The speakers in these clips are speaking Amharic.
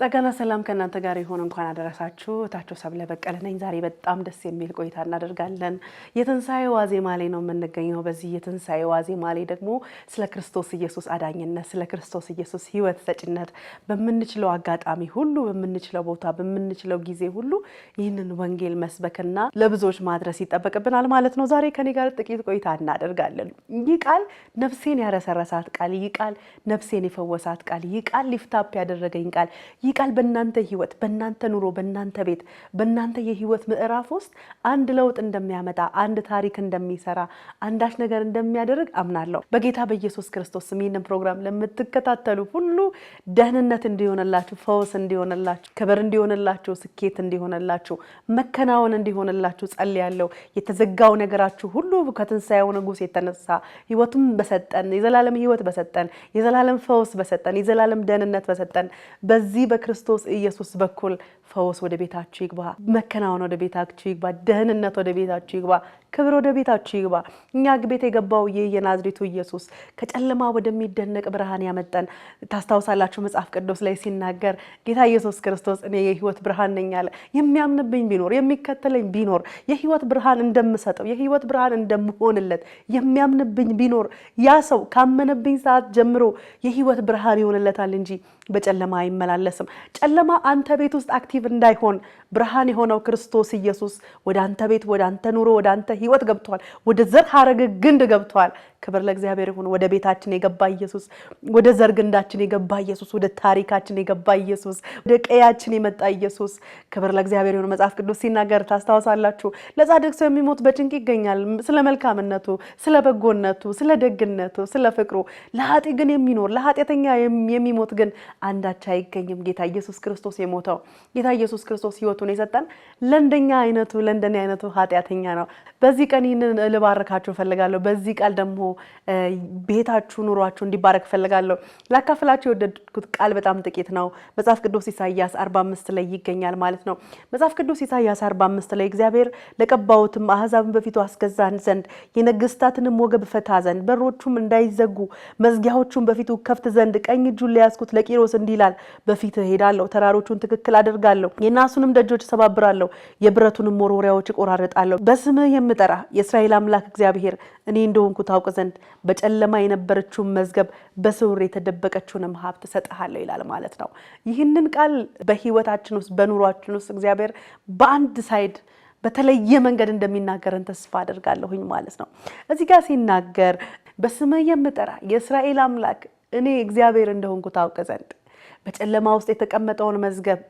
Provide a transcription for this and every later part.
ጸጋና ሰላም ከእናንተ ጋር ይሁን። እንኳን አደረሳችሁ። ታችሁ ሰብለ በቀለ ነኝ። ዛሬ በጣም ደስ የሚል ቆይታ እናደርጋለን። የትንሳኤ ዋዜማ ላይ ነው የምንገኘው። በዚህ የትንሳኤ ዋዜማ ላይ ደግሞ ስለ ክርስቶስ ኢየሱስ አዳኝነት፣ ስለ ክርስቶስ ኢየሱስ ሕይወት ሰጭነት በምንችለው አጋጣሚ ሁሉ፣ በምንችለው ቦታ፣ በምንችለው ጊዜ ሁሉ ይህንን ወንጌል መስበክና ለብዙዎች ማድረስ ይጠበቅብናል ማለት ነው። ዛሬ ከኔ ጋር ጥቂት ቆይታ እናደርጋለን። ይህ ቃል ነፍሴን ያረሰረሳት ቃል፣ ይህ ቃል ነፍሴን የፈወሳት ቃል፣ ይህ ቃል ሊፍታፕ ያደረገኝ ቃል፣ ይህ ቃል በእናንተ ህይወት፣ በእናንተ ኑሮ፣ በእናንተ ቤት፣ በእናንተ የህይወት ምዕራፍ ውስጥ አንድ ለውጥ እንደሚያመጣ፣ አንድ ታሪክ እንደሚሰራ፣ አንዳች ነገር እንደሚያደርግ አምናለሁ። በጌታ በኢየሱስ ክርስቶስ ስም ይህንን ፕሮግራም ለምትከታተሉ ሁሉ ደህንነት እንዲሆንላችሁ፣ ፈውስ እንዲሆንላችሁ፣ ክብር እንዲሆንላችሁ፣ ስኬት እንዲሆንላችሁ፣ መከናወን እንዲሆንላችሁ ጸልያለሁ። የተዘጋው ነገራችሁ ሁሉ ከትንሳኤው ንጉሥ የተነሳ ህይወቱን በሰጠን፣ የዘላለም ህይወት በሰጠን፣ የዘላለም ፈውስ በሰጠን፣ የዘላለም ደህንነት በሰጠን በዚህ በክርስቶስ ኢየሱስ በኩል ፈውስ ወደ ቤታችሁ ይግባ፣ መከናወን ወደ ቤታችሁ ይግባ፣ ደህንነት ወደ ቤታችሁ ይግባ፣ ክብር ወደ ቤታችሁ ይግባ። እኛ ቤት የገባው ይህ የናዝሬቱ ኢየሱስ ከጨለማ ወደሚደነቅ ብርሃን ያመጣን። ታስታውሳላችሁ መጽሐፍ ቅዱስ ላይ ሲናገር ጌታ ኢየሱስ ክርስቶስ እኔ የህይወት ብርሃን ነኝ አለ። የሚያምንብኝ ቢኖር፣ የሚከተለኝ ቢኖር የህይወት ብርሃን እንደምሰጠው፣ የህይወት ብርሃን እንደምሆንለት የሚያምንብኝ ቢኖር ያ ሰው ካመነብኝ ሰዓት ጀምሮ የህይወት ብርሃን ይሆንለታል እንጂ በጨለማ አይመላለስም። ጨለማ አንተ ቤት ውስጥ አክቲቭ እንዳይሆን ብርሃን የሆነው ክርስቶስ ኢየሱስ ወደ አንተ ቤት፣ ወደ አንተ ኑሮ፣ ወደ አንተ ህይወት ገብቷል። ወደ ዘር ሐረግ ግንድ ገብቷል። ክብር ለእግዚአብሔር ይሁን። ወደ ቤታችን የገባ ኢየሱስ፣ ወደ ዘር ግንዳችን የገባ ኢየሱስ፣ ወደ ታሪካችን የገባ ኢየሱስ፣ ወደ ቀያችን የመጣ ኢየሱስ። ክብር ለእግዚአብሔር ይሁን። መጽሐፍ ቅዱስ ሲናገር ታስታውሳላችሁ፣ ለጻድቅ ሰው የሚሞት በጭንቅ ይገኛል። ስለ መልካምነቱ፣ ስለ በጎነቱ፣ ስለ ደግነቱ፣ ስለ ፍቅሩ። ለኃጢ ግን የሚኖር ለኃጢአተኛ የሚሞት ግን አንዳች አይገኝም። ጌታ ኢየሱስ ክርስቶስ የሞተው፣ ጌታ ኢየሱስ ክርስቶስ ህይወቱን የሰጠን ለእንደኛ አይነቱ፣ ለእንደኔ አይነቱ ኃጢአተኛ ነው። በዚህ ቀን ይህንን ልባርካችሁ ፈልጋለሁ። በዚህ ቃል ደግሞ ቤታችሁ፣ ኑሯችሁ እንዲባረክ ፈልጋለሁ። ላካፍላችሁ የወደድኩት ቃል በጣም ጥቂት ነው። መጽሐፍ ቅዱስ ኢሳይያስ 45 ላይ ይገኛል ማለት ነው። መጽሐፍ ቅዱስ ኢሳይያስ 45 ላይ እግዚአብሔር ለቀባውትም አሕዛብን በፊቱ አስገዛን ዘንድ የነገስታትንም ወገብ ፈታ ዘንድ በሮቹም እንዳይዘጉ መዝጊያዎቹም በፊቱ ከፍት ዘንድ ቀኝ እጁን ለያዝኩት ለቂሮስ እንዲህ ይላል፣ በፊትህ እሄዳለሁ፣ ተራሮቹን ትክክል አደርጋለሁ፣ የናሱንም ደጆች ሰባብራለሁ፣ የብረቱንም መወርወሪያዎች እቆራርጣለሁ። በስምህ የምጠራ የእስራኤል አምላክ እግዚአብሔር እኔ እንደሆንኩ ታውቅ ዘንድ በጨለማ የነበረችውን መዝገብ በስውር የተደበቀችውንም ሀብት እሰጥሃለሁ ይላል ማለት ነው። ይህንን ቃል በህይወታችን ውስጥ በኑሯችን ውስጥ እግዚአብሔር በአንድ ሳይድ በተለየ መንገድ እንደሚናገረን ተስፋ አደርጋለሁኝ ማለት ነው። እዚህ ጋር ሲናገር በስምህ የምጠራ የእስራኤል አምላክ እኔ እግዚአብሔር እንደሆንኩ ታውቅ ዘንድ በጨለማ ውስጥ የተቀመጠውን መዝገብ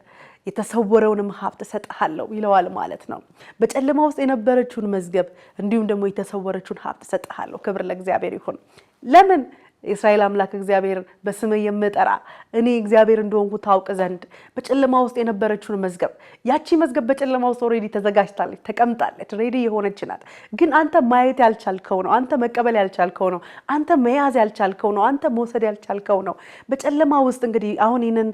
የተሰወረውንም ሀብት እሰጥሃለሁ ይለዋል ማለት ነው። በጨለማ ውስጥ የነበረችውን መዝገብ እንዲሁም ደግሞ የተሰወረችውን ሀብት እሰጥሃለሁ። ክብር ለእግዚአብሔር ይሁን። ለምን? የእስራኤል አምላክ እግዚአብሔር በስምህ የምጠራ እኔ እግዚአብሔር እንደሆንኩ ታውቅ ዘንድ በጨለማ ውስጥ የነበረችውን መዝገብ፣ ያቺ መዝገብ በጨለማ ውስጥ ኦልሬዲ ተዘጋጅታለች፣ ተቀምጣለች፣ ሬዲ የሆነች ናት። ግን አንተ ማየት ያልቻልከው ነው፣ አንተ መቀበል ያልቻልከው ነው፣ አንተ መያዝ ያልቻልከው ነው፣ አንተ መውሰድ ያልቻልከው ነው። በጨለማ ውስጥ እንግዲህ አሁን ይህንን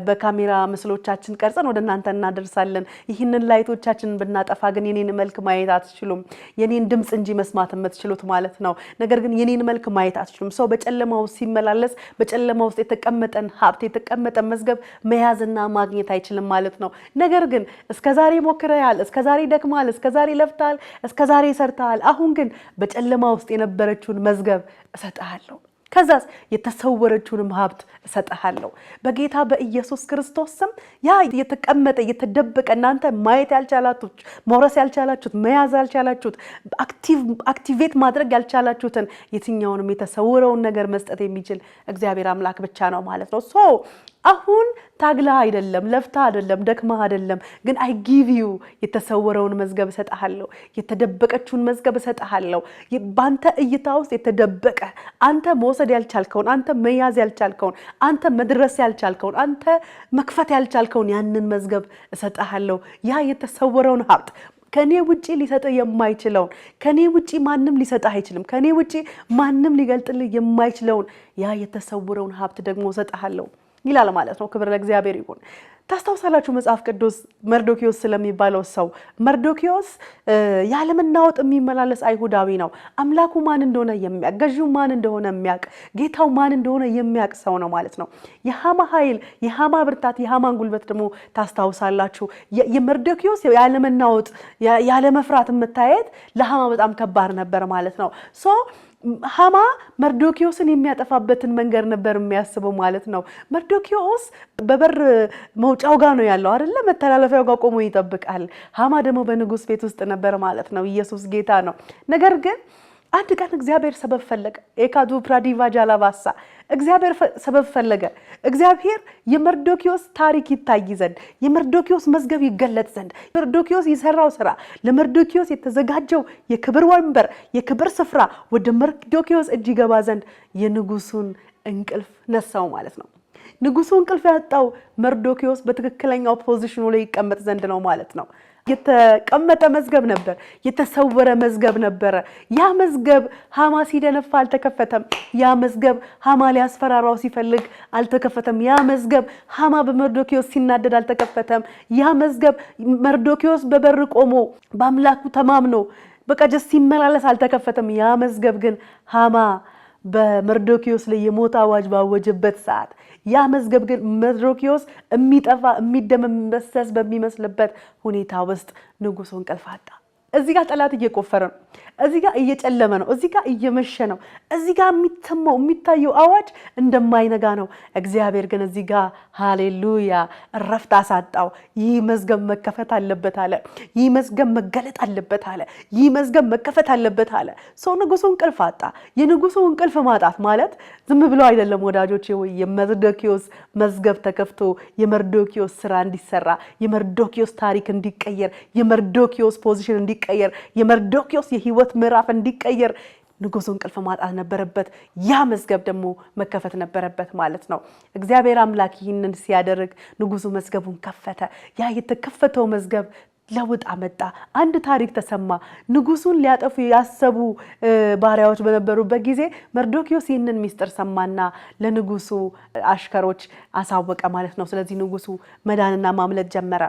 በካሜራ ምስሎቻችን ቀርጸን ወደ እናንተ እናደርሳለን። ይህንን ላይቶቻችንን ብናጠፋ ግን የኔን መልክ ማየት አትችሉም። የኔን ድምፅ እንጂ መስማት የምትችሉት ማለት ነው። ነገር ግን የኔን መልክ ማየት አትችሉም። ሰው በጨለማ ውስጥ ሲመላለስ በጨለማ ውስጥ የተቀመጠን ሀብት፣ የተቀመጠን መዝገብ መያዝና ማግኘት አይችልም ማለት ነው። ነገር ግን እስከዛሬ ሞክረሃል፣ እስከዛሬ ደክመሃል፣ እስከዛሬ ለፍተሃል፣ እስከዛሬ ሰርተሃል። አሁን ግን በጨለማ ውስጥ የነበረችውን መዝገብ እሰጥሃለሁ፣ ከዛስ የተሰወረችውንም ሀብት እሰጥሃለሁ። በጌታ በኢየሱስ ክርስቶስ ስም ያ የተቀመጠ የተደበቀ እናንተ ማየት ያልቻላችሁት፣ መውረስ ያልቻላችሁት፣ መያዝ ያልቻላችሁት፣ አክቲቬት ማድረግ ያልቻላችሁትን የትኛውንም የተሰወረውን ነገር መስጠት የሚችል እግዚአብሔር አምላክ ብቻ ነው ማለት ነው። አሁን ታግላ አይደለም፣ ለፍታ አይደለም፣ ደክማ አይደለም፣ ግን አይ ጊቭ ዩ የተሰወረውን መዝገብ እሰጥሃለሁ፣ የተደበቀችውን መዝገብ እሰጥሃለሁ። ባንተ እይታ ውስጥ የተደበቀ አንተ መውሰድ ያልቻልከውን፣ አንተ መያዝ ያልቻልከውን፣ አንተ መድረስ ያልቻልከውን፣ አንተ መክፈት ያልቻልከውን ያንን መዝገብ እሰጥሃለሁ። ያ የተሰወረውን ሀብት ከኔ ውጪ ሊሰጥህ የማይችለውን፣ ከኔ ውጪ ማንም ሊሰጥህ አይችልም፣ ከኔ ውጪ ማንም ሊገልጥልህ የማይችለውን ያ የተሰወረውን ሀብት ደግሞ እሰጥሃለሁ። ይላል ማለት ነው። ክብር ለእግዚአብሔር ይሁን። ታስታውሳላችሁ መጽሐፍ ቅዱስ መርዶክዮስ ስለሚባለው ሰው መርዶክዮስ ያለመናወጥ የሚመላለስ አይሁዳዊ ነው። አምላኩ ማን እንደሆነ የሚያውቅ ገዢው ማን እንደሆነ የሚያውቅ ጌታው ማን እንደሆነ የሚያውቅ ሰው ነው ማለት ነው። የሃማ ኃይል የሃማ ብርታት የሃማን ጉልበት ደግሞ ታስታውሳላችሁ። የመርዶክዮስ ያለመናወጥ ያለመፍራት መታየት ለሃማ በጣም ከባድ ነበር ማለት ነው። ሃማ መርዶክዮስን የሚያጠፋበትን መንገድ ነበር የሚያስበው ማለት ነው። መርዶክዮስ በበር መውጫው ጋር ነው ያለው አይደለ? መተላለፊያው ጋር ቆሞ ይጠብቃል። ሃማ ደግሞ በንጉስ ቤት ውስጥ ነበር ማለት ነው። ኢየሱስ ጌታ ነው። ነገር ግን አንድ ቀን እግዚአብሔር ሰበብ ፈለገ። ኤካዱ ፕራዲቫ ጃላባሳ እግዚአብሔር ሰበብ ፈለገ። እግዚአብሔር የመርዶክዮስ ታሪክ ይታይ ዘንድ የመርዶክዮስ መዝገብ ይገለጥ ዘንድ መርዶክዮስ የሰራው ስራ ለመርዶክዮስ የተዘጋጀው የክብር ወንበር የክብር ስፍራ ወደ መርዶክዮስ እጅ ይገባ ዘንድ የንጉሱን እንቅልፍ ነሳው ማለት ነው። ንጉሱ እንቅልፍ ያጣው መርዶክዮስ በትክክለኛው ፖዚሽኑ ላይ ይቀመጥ ዘንድ ነው ማለት ነው። የተቀመጠ መዝገብ ነበር፣ የተሰወረ መዝገብ ነበር። ያ መዝገብ ሃማ ሲደነፋ አልተከፈተም። ያ መዝገብ ሃማ ሊያስፈራራው ሲፈልግ አልተከፈተም። ያ መዝገብ ሃማ በመርዶክዮስ ሲናደድ አልተከፈተም። ያ መዝገብ መርዶክዮስ በበር ቆሞ በአምላኩ ተማምኖ በቃ ጀስት ሲመላለስ አልተከፈተም። ያ መዝገብ ግን ሃማ በመርዶክዮስ ላይ የሞት አዋጅ ባወጀበት ሰዓት ያ መዝገብ ግን መርዶክዮስ የሚጠፋ የሚደመሰስ በሚመስልበት ሁኔታ ውስጥ ንጉሱ እንቅልፍ አጣ። እዚህ ጋር ጠላት እየቆፈረ ነው። እዚህ ጋር እየጨለመ ነው። እዚህ ጋር እየመሸ ነው። እዚህ ጋር የሚታየው አዋጅ እንደማይነጋ ነው። እግዚአብሔር ግን እዚህ ጋር ሃሌሉያ እረፍት አሳጣው። ይህ መዝገብ መከፈት አለበት አለ። ይህ መዝገብ መገለጥ አለበት አለ። ይህ መዝገብ መከፈት አለበት አለ። ሰው ንጉሱ እንቅልፍ አጣ። የንጉሱ እንቅልፍ ማጣት ማለት ዝም ብሎ አይደለም ወዳጆቼ። ወይ የመርዶክዮስ መዝገብ ተከፍቶ የመርዶክዮስ ስራ እንዲሰራ የመርዶክዮስ ታሪክ እንዲቀየር የመርዶክዮስ ፖዚሽን እንዲቀየር የመርዶክዮስ የህይወት ምዕራፍ እንዲቀየር ንጉሱ እንቅልፍ ማጣት ነበረበት። ያ መዝገብ ደግሞ መከፈት ነበረበት ማለት ነው። እግዚአብሔር አምላክ ይህንን ሲያደርግ ንጉሱ መዝገቡን ከፈተ። ያ የተከፈተው መዝገብ ለውጥ አመጣ። አንድ ታሪክ ተሰማ። ንጉሱን ሊያጠፉ ያሰቡ ባሪያዎች በነበሩበት ጊዜ መርዶክዮስ ይህንን ሚስጥር ሰማና ለንጉሱ አሽከሮች አሳወቀ ማለት ነው። ስለዚህ ንጉሱ መዳንና ማምለጥ ጀመረ።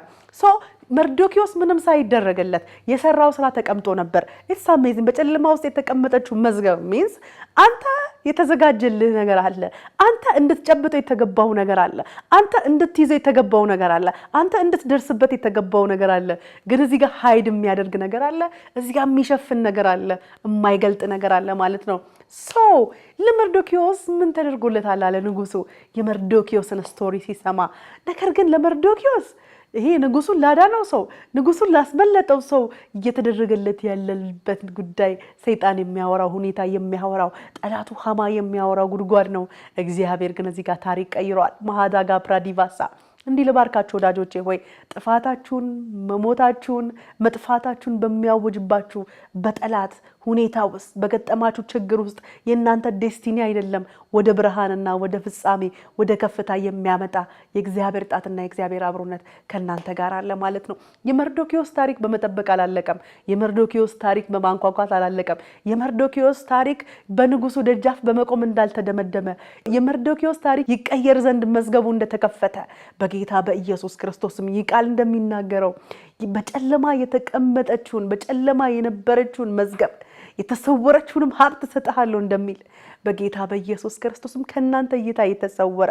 መርዶክዮስ ምንም ሳይደረግለት የሰራው ስራ ተቀምጦ ነበር። ኢትስ አሜዚንግ። በጨለማ ውስጥ የተቀመጠችው መዝገብ ሚንስ አንተ የተዘጋጀልህ ነገር አለ። አንተ እንድትጨብጠው የተገባው ነገር አለ። አንተ እንድትይዘው የተገባው ነገር አለ። አንተ እንድትደርስበት የተገባው ነገር አለ። ግን እዚህ ጋር ሃይድ የሚያደርግ ነገር አለ። እዚህ ጋር የሚሸፍን ነገር አለ። የማይገልጥ ነገር አለ ማለት ነው። ለመርዶክዮስ ምን ተደርጎለታል አለ ንጉሱ የመርዶክዮስን ስቶሪ ሲሰማ። ነገር ግን ለመርዶክዮስ ይሄ ንጉሱን ላዳነው ሰው ንጉሱን ላስበለጠው ሰው እየተደረገለት ያለበት ጉዳይ ሰይጣን የሚያወራው ሁኔታ የሚያወራው ጠላቱ ሃማ የሚያወራው ጉድጓድ ነው። እግዚአብሔር ግን እዚህ ጋር ታሪክ ቀይሯል። ማሃዳጋ ፕራዲቫሳ እንዲህ ልባርካችሁ ወዳጆቼ ሆይ ጥፋታችሁን መሞታችሁን መጥፋታችሁን በሚያወጅባችሁ በጠላት ሁኔታ ውስጥ በገጠማችሁ ችግር ውስጥ የእናንተ ዴስቲኒ አይደለም ወደ ብርሃንና ወደ ፍጻሜ ወደ ከፍታ የሚያመጣ የእግዚአብሔር ጣትና የእግዚአብሔር አብሮነት ከእናንተ ጋር አለ ማለት ነው። የመርዶክዮስ ታሪክ በመጠበቅ አላለቀም። የመርዶክዮስ ታሪክ በማንኳኳት አላለቀም። የመርዶክዮስ ታሪክ በንጉሱ ደጃፍ በመቆም እንዳልተደመደመ የመርዶክዮስ ታሪክ ይቀየር ዘንድ መዝገቡ እንደተከፈተ በጌታ በኢየሱስ ክርስቶስም ይህ ቃል እንደሚናገረው በጨለማ የተቀመጠችውን በጨለማ የነበረችውን መዝገብ የተሰወረችውንም ሀብት ሰጥሃለሁ እንደሚል በጌታ በኢየሱስ ክርስቶስም ከናንተ እይታ የተሰወረ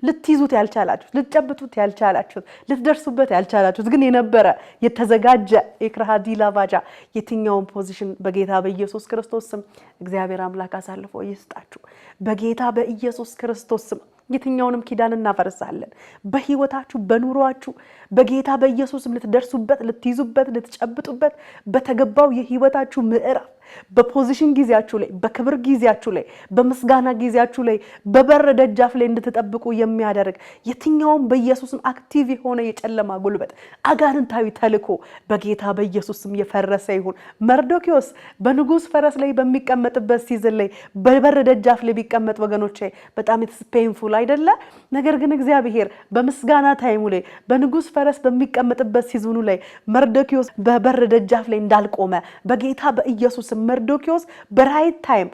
ልትይዙት ያልቻላችሁት ልትጨብጡት ያልቻላችሁት ልትደርሱበት ያልቻላችሁት ግን የነበረ የተዘጋጀ ኢክራሃዲላ ባጃ የትኛውን ፖዚሽን በጌታ በኢየሱስ ክርስቶስም እግዚአብሔር አምላክ አሳልፎ ይስጣችሁ። በጌታ በኢየሱስ ክርስቶስም የትኛውንም ኪዳን እናፈርሳለን። በህይወታችሁ በኑሯችሁ በጌታ በኢየሱስም ልትደርሱበት ልትይዙበት ልትጨብጡበት በተገባው የህይወታችሁ ምዕራፍ በፖዚሽን ጊዜያችሁ ላይ በክብር ጊዜያችሁ ላይ በመስጋና ጊዜያችሁ ላይ በበር ደጃፍ ላይ እንድትጠብቁ የሚያደርግ የትኛውም በኢየሱስም አክቲቭ የሆነ የጨለማ ጉልበት አጋንንታዊ ተልኮ በጌታ በኢየሱስም የፈረሰ ይሁን። መርዶክዮስ በንጉስ ፈረስ ላይ በሚቀመጥበት ሲዝን ላይ በበር ደጃፍ ላይ ቢቀመጥ ወገኖቼ በጣም ፔንፉል አይደለ? ነገር ግን እግዚአብሔር በመስጋና ታይሙ ላይ በንጉስ ፈረስ በሚቀመጥበት ሲዝኑ ላይ መርዶክዮስ በበር ደጃፍ ላይ እንዳልቆመ በጌታ በኢየሱስም መርዶኪዎስ በራይት ታይም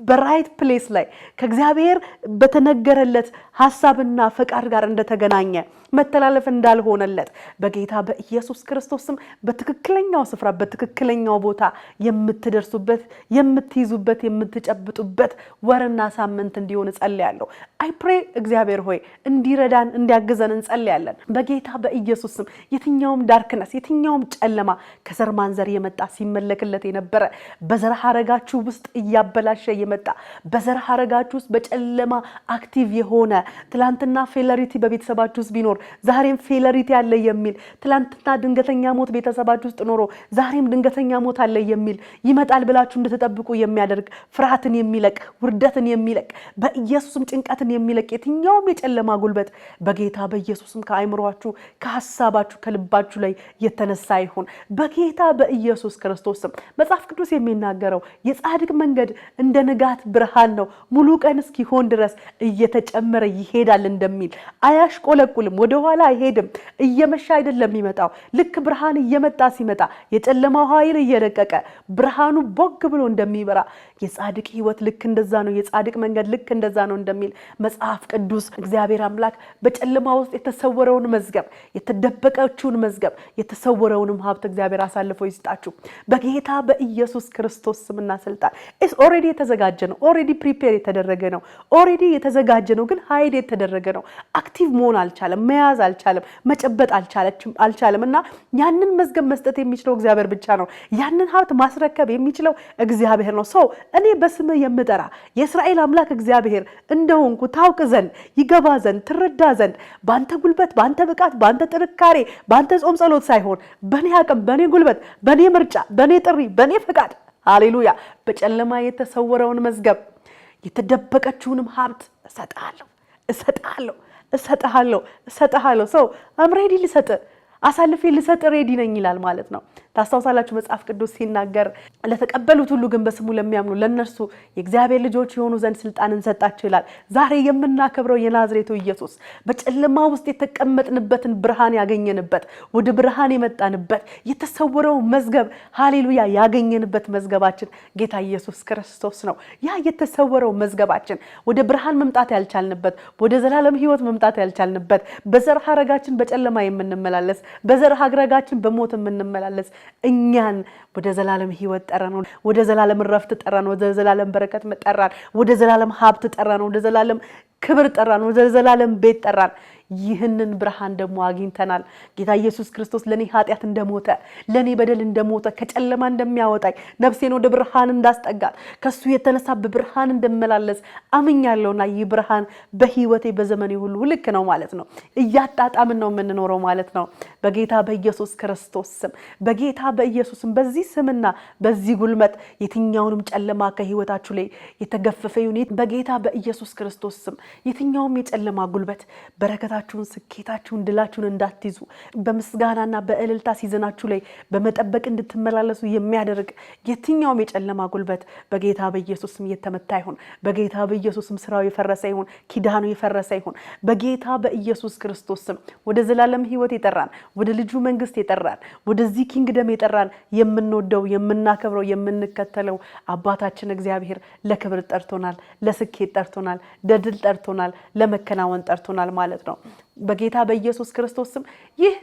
በራይት ፕሌስ ላይ ከእግዚአብሔር በተነገረለት ሐሳብና ፈቃድ ጋር እንደተገናኘ መተላለፍ እንዳልሆነለት በጌታ በኢየሱስ ክርስቶስም በትክክለኛው ስፍራ በትክክለኛው ቦታ የምትደርሱበት የምትይዙበት የምትጨብጡበት ወርና ሳምንት እንዲሆን ጸልያለሁ። አይ ፕሬ እግዚአብሔር ሆይ እንዲረዳን እንዲያግዘን እንጸልያለን በጌታ በኢየሱስም። የትኛውም ዳርክነስ የትኛውም ጨለማ ከዘር ማንዘር የመጣ ሲመለክለት የነበረ በዘር ሐረጋችሁ ውስጥ እያበላሸ የመጣ በዘር ሐረጋችሁ ውስጥ በጨለማ አክቲቭ የሆነ ትላንትና ፌለሪቲ በቤተሰባችሁ ውስጥ ቢኖር ዛሬም ፌለሪቲ አለ የሚል ትላንትና ድንገተኛ ሞት ቤተሰባችሁ ውስጥ ኖሮ ዛሬም ድንገተኛ ሞት አለ የሚል ይመጣል ብላችሁ እንድትጠብቁ የሚያደርግ ፍርሃትን የሚለቅ ውርደትን የሚለቅ በኢየሱስም ጭንቀትን የሚለቅ የትኛውም የጨለማ ጉልበት በጌታ በኢየሱስም ከአይምሮአችሁ ከሐሳባችሁ ከልባችሁ ላይ የተነሳ ይሁን በጌታ በኢየሱስ ክርስቶስም። መጽሐፍ ቅዱስ የሚናገረው የጻድቅ መንገድ እንደ ንጋት ብርሃን ነው ሙሉ ቀን እስኪሆን ድረስ እየተጨመረ ይሄዳል እንደሚል አያሽቆለቁልም ወደ ኋላ አይሄድም። እየመሻ አይደለም የሚመጣው ልክ ብርሃን እየመጣ ሲመጣ የጨለማው ኃይል እየለቀቀ ብርሃኑ ቦግ ብሎ እንደሚበራ የጻድቅ ህይወት ልክ እንደዛ ነው የጻድቅ መንገድ ልክ እንደዛ ነው እንደሚል መጽሐፍ ቅዱስ እግዚአብሔር አምላክ በጨለማ ውስጥ የተሰወረውን መዝገብ የተደበቀችውን መዝገብ የተሰወረውንም ሀብት እግዚአብሔር አሳልፎ ይስጣችሁ በጌታ በኢየሱስ ክርስቶስ ስምና ስልጣን። ኦሬዲ የተዘጋጀ ነው ኦሬዲ ፕሪፔር የተደረገ ነው ኦሬዲ የተዘጋጀ ነው ግን ሃይድ የተደረገ ነው። አክቲቭ መሆን አልቻለም መያዝ አልቻለም መጨበጥ አልቻለም እና ያንን መዝገብ መስጠት የሚችለው እግዚአብሔር ብቻ ነው። ያንን ሀብት ማስረከብ የሚችለው እግዚአብሔር ነው። ሰው እኔ በስምህ የምጠራ የእስራኤል አምላክ እግዚአብሔር እንደሆንኩ ታውቅ ዘንድ ይገባ ዘንድ ትረዳ ዘንድ ባንተ ጉልበት ባንተ ብቃት ባንተ ጥንካሬ ባንተ ጾም ጸሎት ሳይሆን በኔ አቅም በኔ ጉልበት በኔ ምርጫ በኔ ጥሪ በኔ ፈቃድ ሃሌሉያ በጨለማ የተሰወረውን መዝገብ የተደበቀችውንም ሀብት እሰጥሃለሁ ሰው አምሬዲ ልሰጥ አሳልፌ ልሰጥ ሬዲ ነኝ ይላል ማለት ነው። ታስታውሳላችሁ መጽሐፍ ቅዱስ ሲናገር ለተቀበሉት ሁሉ ግን በስሙ ለሚያምኑ ለነርሱ የእግዚአብሔር ልጆች የሆኑ ዘንድ ስልጣንን ሰጣቸው ይላል። ዛሬ የምናከብረው የናዝሬቱ ኢየሱስ በጨለማ ውስጥ የተቀመጥንበትን ብርሃን ያገኘንበት ወደ ብርሃን የመጣንበት የተሰወረው መዝገብ ሃሌሉያ ያገኘንበት መዝገባችን ጌታ ኢየሱስ ክርስቶስ ነው። ያ የተሰወረው መዝገባችን ወደ ብርሃን መምጣት ያልቻልንበት ወደ ዘላለም ሕይወት መምጣት ያልቻልንበት በዘር ሐረጋችን በጨለማ የምንመላለስ በዘር ሐረጋችን በሞት የምንመላለስ እኛን ወደ ዘላለም ሕይወት ጠራን ወደ ዘላለም ረፍት ጠራን ወደ ዘላለም በረከት ጠራን ወደ ዘላለም ሀብት ጠራን ወደ ዘላለም ክብር ጠራን ወደ ዘላለም ቤት ጠራን። ይህንን ብርሃን ደግሞ አግኝተናል። ጌታ ኢየሱስ ክርስቶስ ለኔ ኃጢአት እንደሞተ ለኔ በደል እንደሞተ ከጨለማ እንደሚያወጣኝ ነፍሴን ወደ ብርሃን እንዳስጠጋት ከሱ የተነሳ በብርሃን እንደመላለስ አምኛለሁና ይህ ብርሃን በህይወቴ በዘመኔ ሁሉ ልክ ነው ማለት ነው። እያጣጣምን ነው የምንኖረው ማለት ነው። በጌታ በኢየሱስ ክርስቶስ ስም በጌታ በኢየሱስም በዚህ ስምና በዚህ ጉልበት የትኛውንም ጨለማ ከህይወታችሁ ላይ የተገፈፈ ዩኒት በጌታ በኢየሱስ ክርስቶስ ስም የትኛውም የጨለማ ጉልበት በረከታችሁን ስኬታችሁን ድላችሁን እንዳትይዙ በምስጋናና በእልልታ ሲዘናችሁ ላይ በመጠበቅ እንድትመላለሱ የሚያደርግ የትኛውም የጨለማ ጉልበት በጌታ በኢየሱስም የተመታ ይሁን። በጌታ በኢየሱስም ስራው የፈረሰ ይሁን። ኪዳኑ የፈረሰ ይሁን። በጌታ በኢየሱስ ክርስቶስ ስም ወደ ዘላለም ህይወት የጠራን ወደ ልጁ መንግስት የጠራን ወደዚህ ኪንግደም የጠራን የምንወደው የምናከብረው የምንከተለው አባታችን እግዚአብሔር ለክብር ጠርቶናል፣ ለስኬት ጠርቶናል፣ ለድል ጠርቶናል፣ ለመከናወን ጠርቶናል ማለት ነው። በጌታ በኢየሱስ ክርስቶስ ስም ይህ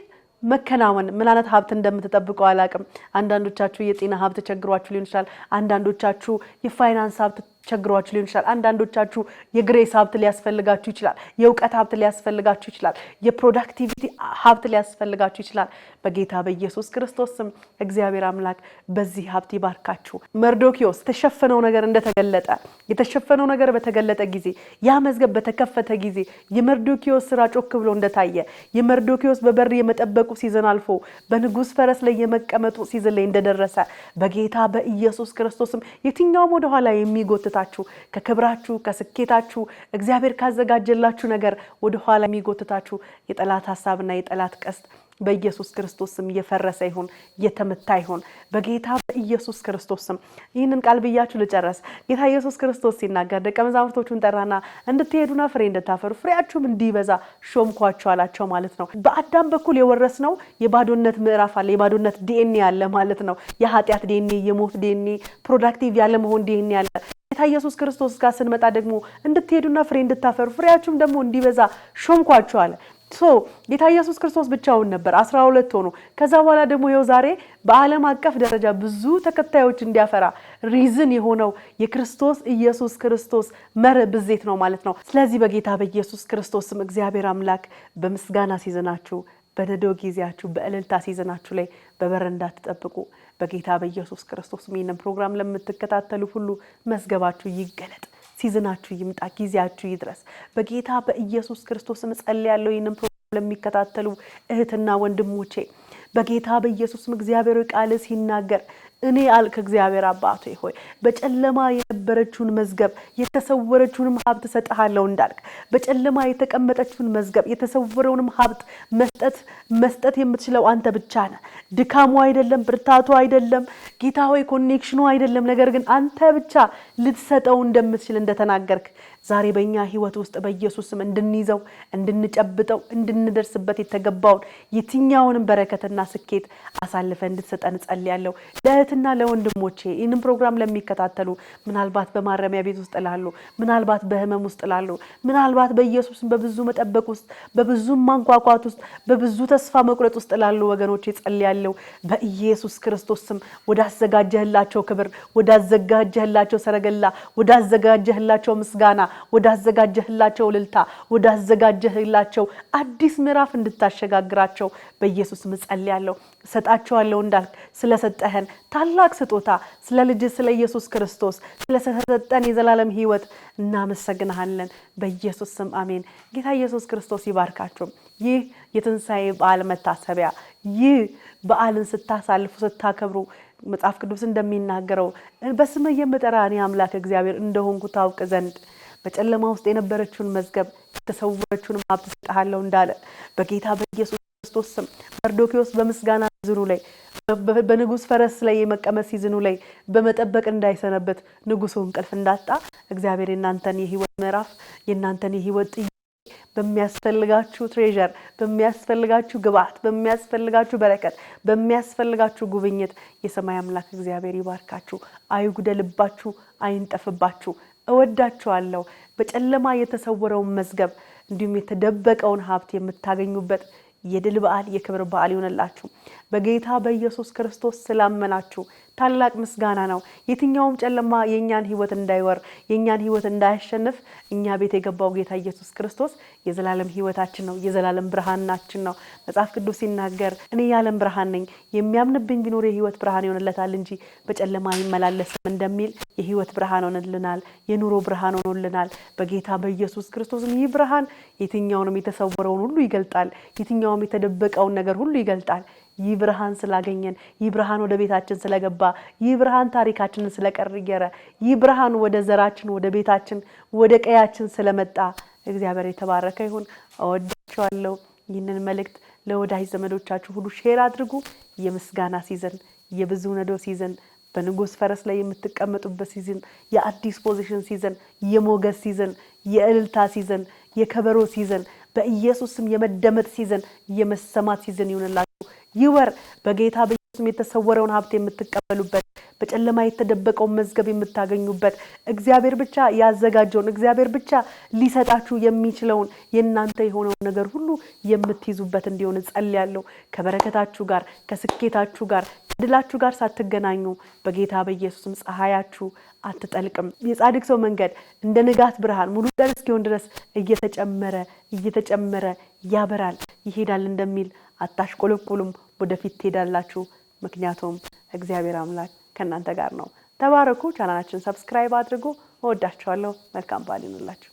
መከናወን ምን አይነት ሀብት እንደምትጠብቀው አላቅም። አንዳንዶቻችሁ የጤና ሀብት ቸግሯችሁ ሊሆን ይችላል። አንዳንዶቻችሁ የፋይናንስ ሀብት ቸግሯችሁ ሊሆን ይችላል። አንዳንዶቻችሁ የግሬስ ሀብት ሊያስፈልጋችሁ ይችላል። የእውቀት ሀብት ሊያስፈልጋችሁ ይችላል። የፕሮዳክቲቪቲ ሀብት ሊያስፈልጋችሁ ይችላል። በጌታ በኢየሱስ ክርስቶስ ስም እግዚአብሔር አምላክ በዚህ ሀብት ይባርካችሁ። መርዶኪዎስ የተሸፈነው ነገር እንደተገለጠ የተሸፈነው ነገር በተገለጠ ጊዜ ያ መዝገብ በተከፈተ ጊዜ የመርዶኪዎስ ስራ ጮክ ብሎ እንደታየ የመርዶኪዎስ በበር የመጠበቁ ሲዘን አልፎ በንጉስ ፈረስ ላይ የመቀመጡ ሲዝን ላይ እንደደረሰ በጌታ በኢየሱስ ክርስቶስም የትኛውም ወደ ኋላ የሚጎትት የሚጎትታችሁ ከክብራችሁ ከስኬታችሁ እግዚአብሔር ካዘጋጀላችሁ ነገር ወደ ኋላ የሚጎትታችሁ የጠላት ሐሳብና የጠላት ቀስት በኢየሱስ ክርስቶስ ስም እየፈረሰ ይሁን እየተመታ ይሁን በጌታ በኢየሱስ ክርስቶስ ስም። ይህንን ቃል ብያችሁ ልጨርስ። ጌታ ኢየሱስ ክርስቶስ ሲናገር ደቀ መዛሙርቶቹን ጠራና እንድትሄዱና ፍሬ እንድታፈሩ ፍሬያችሁም እንዲበዛ ሾምኳችሁ አላቸው ማለት ነው። በአዳም በኩል የወረስነው የባዶነት ምዕራፍ አለ፣ የባዶነት ዲኤንኤ አለ ማለት ነው። የኃጢአት ዲኤንኤ፣ የሞት ዲኤንኤ፣ ፕሮዳክቲቭ ያለ መሆን ዲኤንኤ አለ። ጌታ ኢየሱስ ክርስቶስ ጋር ስንመጣ ደግሞ እንድትሄዱና ፍሬ እንድታፈሩ ፍሬያችሁም ደግሞ እንዲበዛ ሾምኳችሁ አለ። ጌታ ኢየሱስ ክርስቶስ ብቻውን ነበር 12 ሆኖ ከዛ በኋላ ደግሞ ይኸው ዛሬ በዓለም አቀፍ ደረጃ ብዙ ተከታዮች እንዲያፈራ ሪዝን የሆነው የክርስቶስ ኢየሱስ ክርስቶስ ብዜት ነው ማለት ነው። ስለዚህ በጌታ በኢየሱስ ክርስቶስም እግዚአብሔር አምላክ በምስጋና ሲዘናችሁ በነዶ ጊዜያችሁ በእልልታ ሲዘናችሁ ላይ በበረንዳ ተጠብቁ። በጌታ በኢየሱስ ክርስቶስ ይህንን ፕሮግራም ለምትከታተሉ ሁሉ መዝገባችሁ ይገለጥ፣ ሲዝናችሁ ይምጣ፣ ጊዜያችሁ ይድረስ። በጌታ በኢየሱስ ክርስቶስ ጸልያለሁ። ይህንን ፕሮግራም ለሚከታተሉ እህትና ወንድሞቼ በጌታ በኢየሱስ እግዚአብሔር ቃል ሲናገር እኔ አልክ እግዚአብሔር አባቴ ሆይ በጨለማ የነበረችውን መዝገብ የተሰወረችውን ሀብት ሰጣለሁ እንዳልክ በጨለማ የተቀመጠችውን መዝገብ የተሰወረውን ሀብት መስጠት የምትችለው አንተ ብቻ ነህ። ድካሙ አይደለም፣ ብርታቱ አይደለም፣ ጌታ ሆይ ኮኔክሽኑ አይደለም፣ ነገር ግን አንተ ብቻ ልትሰጠው እንደምትችል እንደተናገርክ ዛሬ በእኛ ህይወት ውስጥ በኢየሱስም እንድንይዘው እንድንጨብጠው እንድንደርስበት የተገባውን የትኛውንም በረከትና ስኬት አሳልፈ እንድትሰጠን ጸልያለሁ። ለእህትና ለወንድሞቼ ይህንን ፕሮግራም ለሚከታተሉ ምናልባት በማረሚያ ቤት ውስጥ ላሉ፣ ምናልባት በህመም ውስጥ ላሉ፣ ምናልባት በኢየሱስም በብዙ መጠበቅ ውስጥ በብዙ ማንኳኳት ውስጥ በብዙ ተስፋ መቁረጥ ውስጥ ላሉ ወገኖቼ ጸልያለሁ። በኢየሱስ ክርስቶስ ስም ወዳዘጋጀህላቸው ክብር፣ ወዳዘጋጀህላቸው ሰረገላ፣ ወዳዘጋጀህላቸው ምስጋና፣ ወዳዘጋጀህላቸው እልልታ፣ ወዳዘጋጀህላቸው አዲስ ምዕራፍ እንድታሸጋግራቸው በኢየሱስ ስም ጸልያለሁ። ሰጣቸዋለሁ እንዳልክ ስለሰጠህን ታላቅ ስጦታ ስለ ልጅ ስለ ኢየሱስ ክርስቶስ ስለሰጠን የዘላለም ህይወት እናመሰግናለን። በኢየሱስ ስም አሜን። ጌታ ኢየሱስ ክርስቶስ ይባርካችሁ። ይህ የትንሣኤ በዓል መታሰቢያ፣ ይህ በዓልን ስታሳልፉ ስታከብሩ መጽሐፍ ቅዱስ እንደሚናገረው በስምህ የምጠራ እኔ አምላክ እግዚአብሔር እንደሆንኩ ታውቅ ዘንድ በጨለማ ውስጥ የነበረችውን መዝገብ የተሰወረችውን ሀብት ሰጥሃለሁ እንዳለ በጌታ በኢየሱስ ክርስቶስ ስም መርዶክዮስ በምስጋና ሲዝኑ ላይ በንጉስ ፈረስ ላይ የመቀመጥ ሲዝኑ ላይ በመጠበቅ እንዳይሰነበት ንጉሱ እንቅልፍ እንዳጣ እግዚአብሔር የናንተን የህይወት ምዕራፍ የናንተን የህይወት በሚያስፈልጋችሁ ትሬዠር በሚያስፈልጋችሁ ግብአት በሚያስፈልጋችሁ በረከት በሚያስፈልጋችሁ ጉብኝት የሰማይ አምላክ እግዚአብሔር ይባርካችሁ፣ አይጉደልባችሁ፣ አይንጠፍባችሁ። እወዳችኋለሁ። በጨለማ የተሰወረውን መዝገብ እንዲሁም የተደበቀውን ሀብት የምታገኙበት የድል በዓል የክብር በዓል ይሆንላችሁ። በጌታ በኢየሱስ ክርስቶስ ስላመናችሁ ታላቅ ምስጋና ነው። የትኛውም ጨለማ የኛን ህይወት እንዳይወር የኛን ህይወት እንዳያሸንፍ እኛ ቤት የገባው ጌታ ኢየሱስ ክርስቶስ የዘላለም ህይወታችን ነው፣ የዘላለም ብርሃናችን ነው። መጽሐፍ ቅዱስ ሲናገር እኔ የዓለም ብርሃን ነኝ፣ የሚያምንብኝ ቢኖር የህይወት ብርሃን ይሆንለታል እንጂ በጨለማ አይመላለስም እንደሚል የህይወት ብርሃን ሆነልናል፣ የኑሮ ብርሃን ሆኖልናል። በጌታ በኢየሱስ ክርስቶስ ይህ ብርሃን የትኛውንም የተሰወረውን ሁሉ ይገልጣል፣ የትኛውም የተደበቀውን ነገር ሁሉ ይገልጣል። ይህ ብርሃን ስላገኘን፣ ይህ ብርሃን ወደ ቤታችን ስለገባ፣ ይህ ብርሃን ታሪካችንን ስለቀየረ፣ ይህ ብርሃን ወደ ዘራችን ወደ ቤታችን ወደ ቀያችን ስለመጣ እግዚአብሔር የተባረከ ይሁን። እወዳችኋለሁ። ይህንን መልእክት ለወዳጅ ዘመዶቻችሁ ሁሉ ሼር አድርጉ። የምስጋና ሲዝን፣ የብዙ ነዶ ሲዝን፣ በንጉስ ፈረስ ላይ የምትቀመጡበት ሲዝን፣ የአዲስ ፖዚሽን ሲዝን፣ የሞገስ ሲዝን፣ የእልልታ ሲዝን፣ የከበሮ ሲዝን፣ በኢየሱስም የመደመጥ ሲዝን፣ የመሰማት ሲዝን ይሁንላችሁ። ይወር በጌታ በኢየሱስ የተሰወረውን ሀብት የምትቀበሉበት፣ በጨለማ የተደበቀውን መዝገብ የምታገኙበት፣ እግዚአብሔር ብቻ ያዘጋጀውን እግዚአብሔር ብቻ ሊሰጣችሁ የሚችለውን የናንተ የሆነውን ነገር ሁሉ የምትይዙበት እንዲሆን ጸልያለሁ። ከበረከታችሁ ጋር ከስኬታችሁ ጋር ከድላችሁ ጋር ሳትገናኙ በጌታ በኢየሱስም ፀሐያችሁ አትጠልቅም። የጻድቅ ሰው መንገድ እንደ ንጋት ብርሃን ሙሉ ቀን እስኪሆን ድረስ እየተጨመረ ያበራል ይሄዳል እንደሚል አታሽቆለቁሉም፣ ወደፊት ትሄዳላችሁ። ምክንያቱም እግዚአብሔር አምላክ ከእናንተ ጋር ነው። ተባረኩ። ቻናላችንን ሰብስክራይብ አድርጉ። እወዳችኋለሁ። መልካም በዓል ይሁንላችሁ።